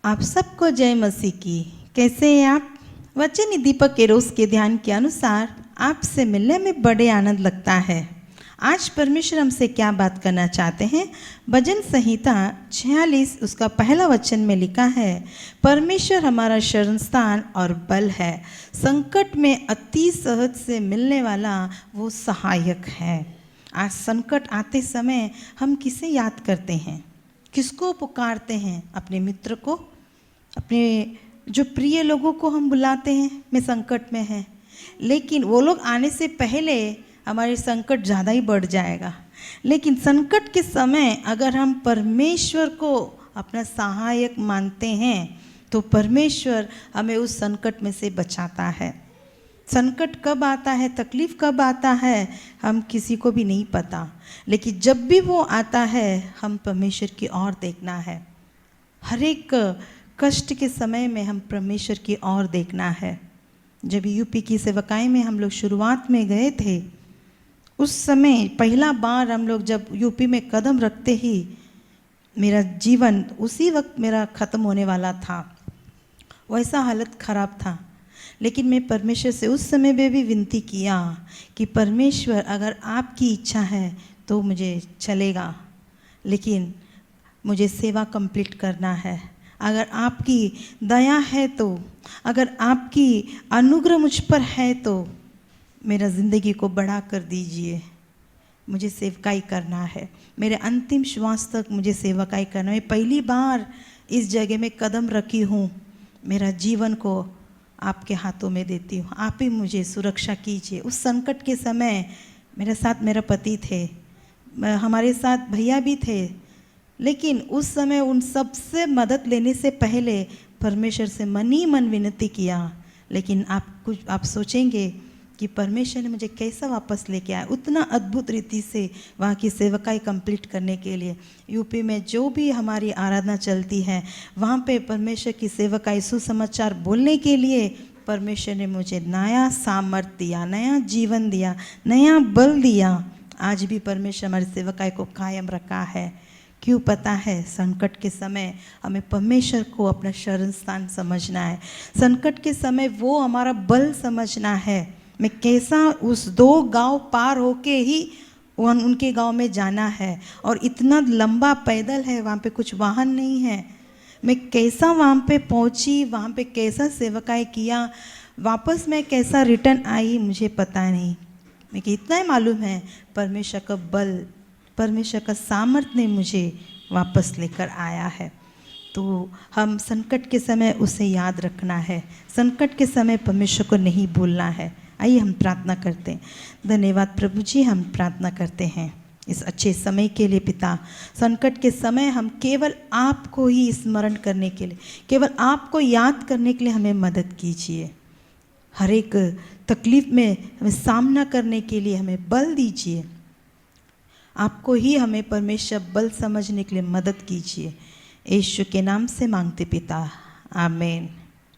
आप सबको जय मसीह की। कैसे हैं आप? वचन दीपक के रोज के ध्यान के अनुसार आपसे मिलने में बड़े आनंद लगता है। आज परमेश्वर हमसे क्या बात करना चाहते हैं? भजन संहिता 46 उसका पहला वचन में लिखा है, परमेश्वर हमारा शरण स्थान और बल है, संकट में अति सहज से मिलने वाला वो सहायक है। आज संकट आते समय हम किसे याद करते हैं? किसको पुकारते हैं? अपने मित्र को, अपने जो प्रिय लोगों को हम बुलाते हैं, मैं संकट में है, लेकिन वो लोग आने से पहले हमारे संकट ज़्यादा ही बढ़ जाएगा। लेकिन संकट के समय अगर हम परमेश्वर को अपना सहायक मानते हैं तो परमेश्वर हमें उस संकट में से बचाता है। संकट कब आता है, तकलीफ़ कब आता है, हम किसी को भी नहीं पता, लेकिन जब भी वो आता है हम परमेश्वर की ओर देखना है। हर एक कष्ट के समय में हम परमेश्वर की ओर देखना है। जब यूपी की सेवकाई में हम लोग शुरुआत में गए थे, उस समय पहला बार हम लोग जब यूपी में कदम रखते ही मेरा जीवन उसी वक्त मेरा ख़त्म होने वाला था, वैसा हालत ख़राब था। लेकिन मैं परमेश्वर से उस समय में भी विनती किया कि परमेश्वर अगर आपकी इच्छा है तो मुझे चलेगा, लेकिन मुझे सेवा कंप्लीट करना है। अगर आपकी दया है तो, अगर आपकी अनुग्रह मुझ पर है तो मेरा ज़िंदगी को बढ़ा कर दीजिए। मुझे सेवकाई करना है, मेरे अंतिम श्वास तक मुझे सेवकाई करना है। मैं पहली बार इस जगह में कदम रखी हूँ, मेरा जीवन को आपके हाथों में देती हूँ, आप ही मुझे सुरक्षा कीजिए। उस संकट के समय मेरे साथ मेरा पति थे, हमारे साथ भैया भी थे, लेकिन उस समय उन सब से मदद लेने से पहले परमेश्वर से मन ही मन विनती किया। लेकिन आप सोचेंगे कि परमेश्वर ने मुझे कैसा वापस लेके आया, उतना अद्भुत रीति से वहाँ की सेवकाई कंप्लीट करने के लिए। यूपी में जो भी हमारी आराधना चलती है वहाँ पे परमेश्वर की सेवकाई सुसमाचार बोलने के लिए परमेश्वर ने मुझे नया सामर्थ्य दिया, नया जीवन दिया, नया बल दिया। आज भी परमेश्वर हमारी सेवकाई को कायम रखा है। क्यों पता है? संकट के समय हमें परमेश्वर को अपना शरण स्थान समझना है। संकट के समय वो हमारा बल समझना है। मैं कैसा उस 2 गांव पार होके ही उनके गांव में जाना है, और इतना लंबा पैदल है, वहाँ पे कुछ वाहन नहीं है। मैं कैसा वहाँ पे पहुँची, वहाँ पे कैसा सेवकाई किया, वापस मैं कैसा रिटर्न आई, मुझे पता नहीं। मुझे इतना ही मालूम है परमेश्वर का बल, परमेश्वर का सामर्थ्य ने मुझे वापस लेकर आया है। तो हम संकट के समय उसे याद रखना है, संकट के समय परमेश्वर को नहीं भूलना है। आइए हम प्रार्थना करते हैं। धन्यवाद प्रभु जी, हम प्रार्थना करते हैं इस अच्छे समय के लिए। पिता, संकट के समय हम केवल आपको ही स्मरण करने के लिए, केवल आपको याद करने के लिए हमें मदद कीजिए। हर एक तकलीफ में हमें सामना करने के लिए हमें बल दीजिए। आपको ही हमें परमेश्वर बल समझने के लिए मदद कीजिए। यीशु के नाम से मांगते पिता, आमीन।